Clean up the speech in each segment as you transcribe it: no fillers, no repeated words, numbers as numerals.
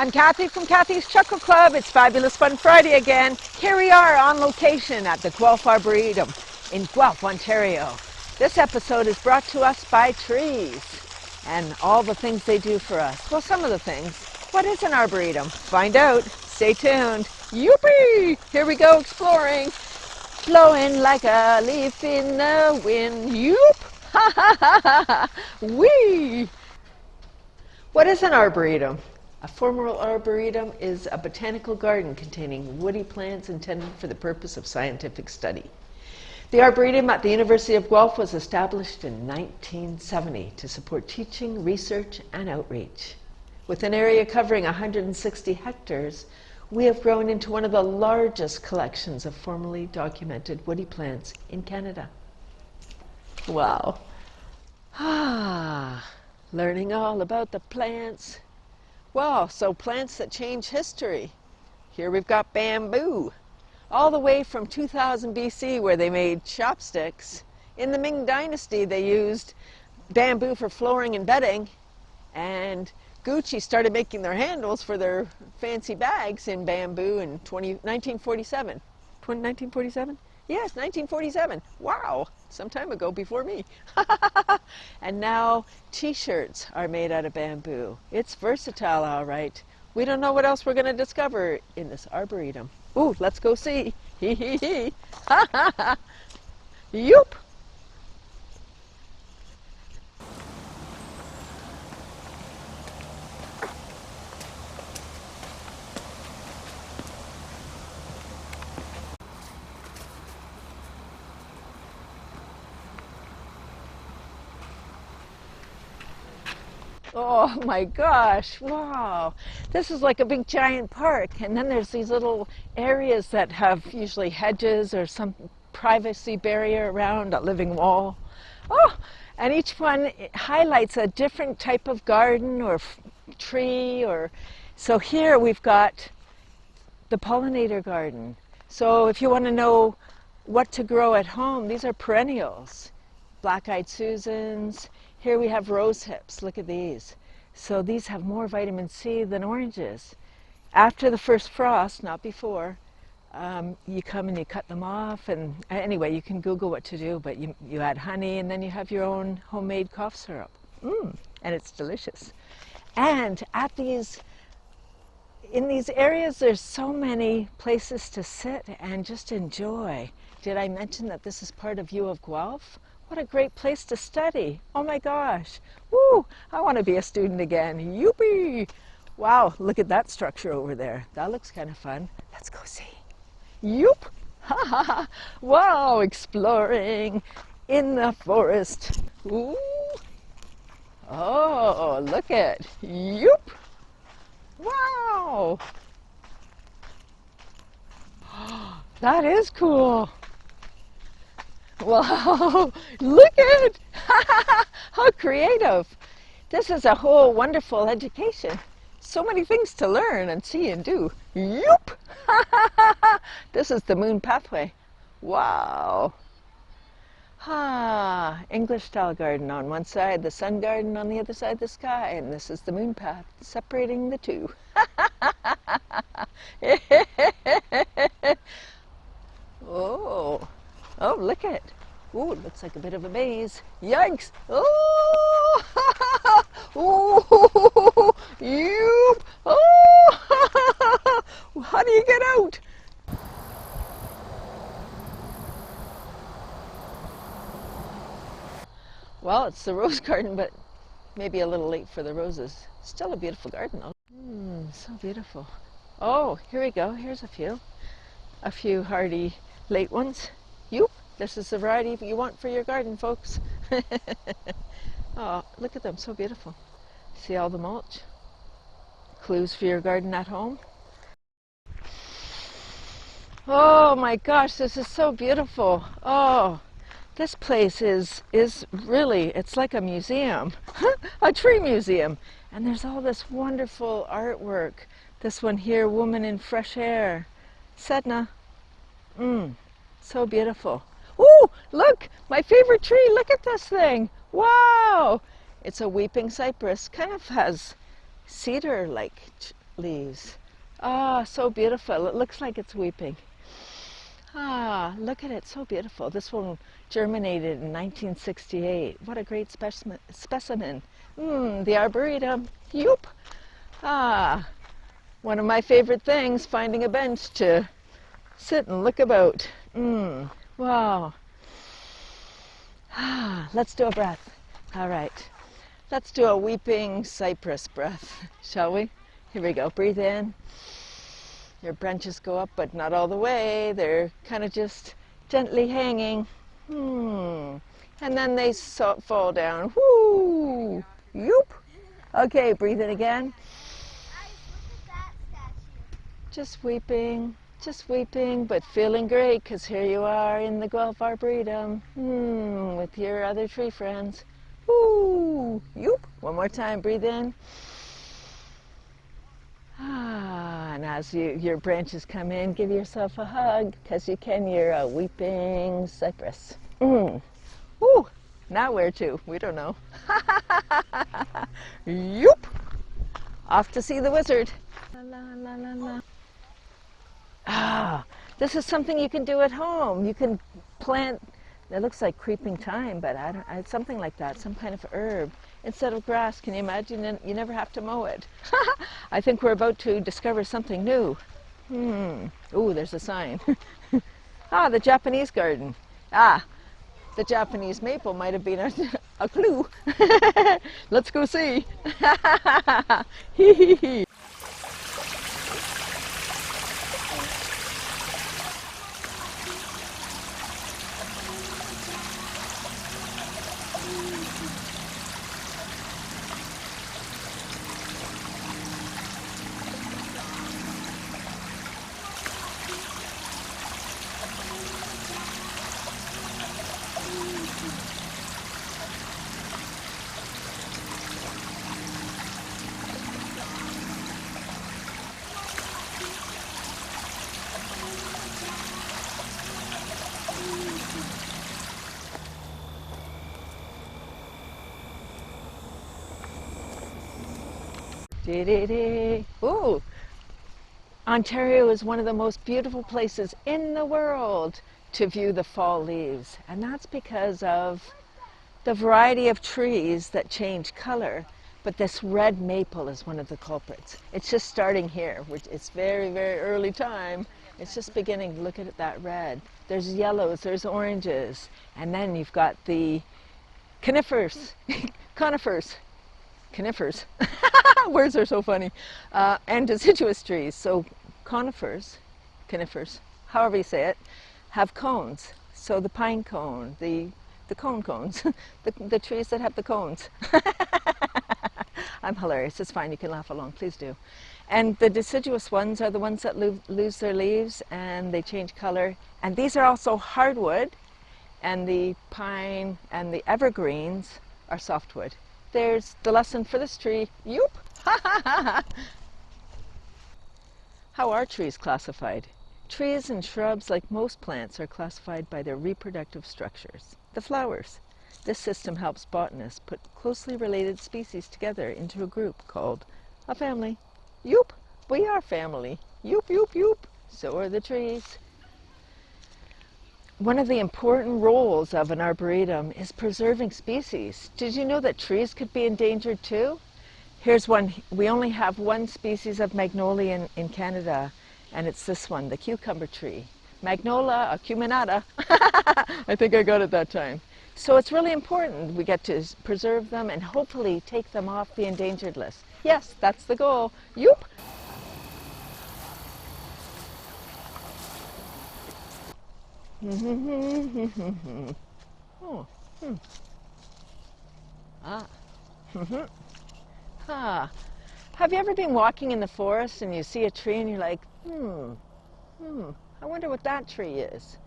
I'm Kathy from Kathy's Chuckle Club. It's Fabulous Fun Friday again. Here we are on location at the Guelph Arboretum in Guelph, Ontario. This episode is brought to us by trees and all the things they do for us. Well, some of the things. What is an arboretum? Find out. Stay tuned. Youpee! Here we go exploring. Flowing like a leaf in the wind. Yoop! Ha ha ha ha! Wee! What is an arboretum? A formal arboretum is a botanical garden containing woody plants intended for the purpose of scientific study. The Arboretum at the University of Guelph was established in 1970 to support teaching, research, and outreach. With an area covering 160 hectares, we have grown into one of the largest collections of formally documented woody plants in Canada. Wow. Learning all about the plants. Wow, so plants that change history. Here we've got bamboo, all the way from 2000 BC where they made chopsticks. In the Ming Dynasty they used bamboo for flooring and bedding, and Gucci started making their handles for their fancy bags in bamboo in 1947. 1947? Yes, 1947. Wow, some time ago before me. And now t-shirts are made out of bamboo. It's versatile, all right. We don't know what else we're going to discover in this arboretum. Ooh, let's go see. Hee hee hee. Ha ha ha. Yoop. Oh my gosh, wow. This is like a big giant park, and then there's these little areas that have usually hedges or some privacy barrier around, a living wall. Oh, and each one highlights a different type of garden or tree. So here we've got the pollinator garden. So if you want to know what to grow at home, these are perennials. Black-eyed Susans. Here we have rose hips. Look at these. So these have more vitamin C than oranges. After the first frost, not before, you come and you cut them off. And anyway, you can Google what to do, but you add honey and then you have your own homemade cough syrup. And it's delicious. And in these areas, there's so many places to sit and just enjoy. Did I mention that this is part of U of Guelph? What a great place to study. Oh my gosh. Woo, I want to be a student again. Youpee. Wow, look at that structure over there. That looks kind of fun. Let's go see. Yoop. Ha ha ha. Wow, exploring in the forest. Ooh. Oh, look at. Yoop. Wow. That is cool. Wow, look at how creative. This is a whole wonderful education. So many things to learn and see and do. Yoop! This is the moon pathway. Wow. English style garden on one side, the sun garden on the other side of the sky, and this is the moon path separating the two. Oh, look at it. Ooh, it looks like a bit of a maze. Yikes! Oh! Oh! Yoop! Oh! How do you get out? Well, it's the rose garden, but maybe a little late for the roses. Still a beautiful garden, though. So beautiful. Oh, here we go. Here's a few. A few hardy late ones. Yoop! This is the variety you want for your garden, folks. Oh, look at them, so beautiful. See all the mulch? Clues for your garden at home. Oh my gosh, this is so beautiful. Oh, this place is really, it's like a museum, a tree museum. And there's all this wonderful artwork. This one here, Woman in Fresh Air. Sedna. So beautiful. Ooh, look, my favorite tree. Look at this thing. Wow. It's a weeping cypress. Kind of has cedar-like leaves. Ah, so beautiful. It looks like it's weeping. Ah, look at it, so beautiful. This one germinated in 1968. What a great specimen. The Arboretum. Yoop! Ah, one of my favorite things, finding a bench to sit and look about. Wow. Ah, let's do a breath. All right. Let's do a weeping cypress breath, shall we? Here we go. Breathe in. Your branches go up, but not all the way. They're kind of just gently hanging. And then they fall down. Whoo! Yoop! Okay, breathe in again. Just weeping, but feeling great, because here you are in the Guelph Arboretum with your other tree friends. Whoo! Yoop! One more time, breathe in. And as your branches come in, give yourself a hug, because you can. You're a weeping cypress. Woo! Now where to? We don't know. Yoop! Off to see the wizard. La, la, la, la, la. Ah, this is something you can do at home. You can plant, it looks like creeping thyme, but it's something like that, some kind of herb. Instead of grass, can you imagine? You never have to mow it. I think we're about to discover something new. Ooh, there's a sign. The Japanese garden. The Japanese maple might have been a clue. Let's go see. Hee hee hee. Ooh, Ontario is one of the most beautiful places in the world to view the fall leaves, and that's because of the variety of trees that change color. But this red maple is one of the culprits. It's just starting here, which it's very, very early time. It's just beginning to look at that red. There's yellows, there's oranges, and then you've got the conifers, conifers. Words are so funny. And deciduous trees. So conifers, however you say it, have cones. So the pine cone, the cones, the trees that have the cones. I'm hilarious. It's fine. You can laugh along. Please do. And the deciduous ones are the ones that lose their leaves and they change color. And these are also hardwood. And the pine and the evergreens are softwood. There's the lesson for this tree. Yoop! How are trees classified? Trees and shrubs, like most plants, are classified by their reproductive structures. The flowers. This system helps botanists put closely related species together into a group called a family. Yoop! We are family. Yoop, yoop, yoop. So are the trees. One of the important roles of an arboretum is preserving species. Did you know that trees could be endangered too? Here's one. We only have one species of magnolia in Canada, and it's this one, the cucumber tree. Magnolia acuminata. I think I got it that time. So it's really important we get to preserve them and hopefully take them off the endangered list. Yes, that's the goal. Yoop! Oh. Have you ever been walking in the forest and you see a tree and you're like, I wonder what that tree is?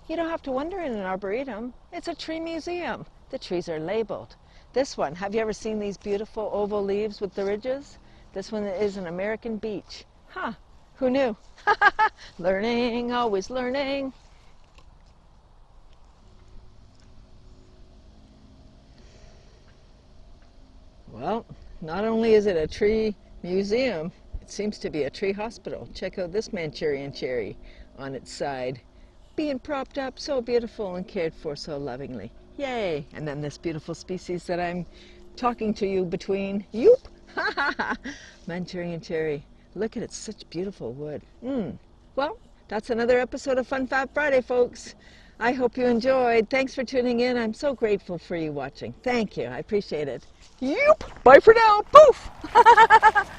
You don't have to wonder in an arboretum. It's a tree museum. The trees are labeled. This one, have you ever seen these beautiful oval leaves with the ridges? This one is an American beech. Who knew? Learning, always learning. Well, not only is it a tree museum, It seems to be a tree hospital. Check out this Manchurian cherry on its side, being propped up so beautiful and cared for so lovingly. Yay! And then this beautiful species that I'm talking to you between. Yoop! Manchurian cherry. Look at it, such beautiful wood. Well, that's another episode of Fun Fab Friday, folks. I hope you enjoyed. Thanks for tuning in. I'm so grateful for you watching. Thank you. I appreciate it. Yoop! Bye for now. Poof!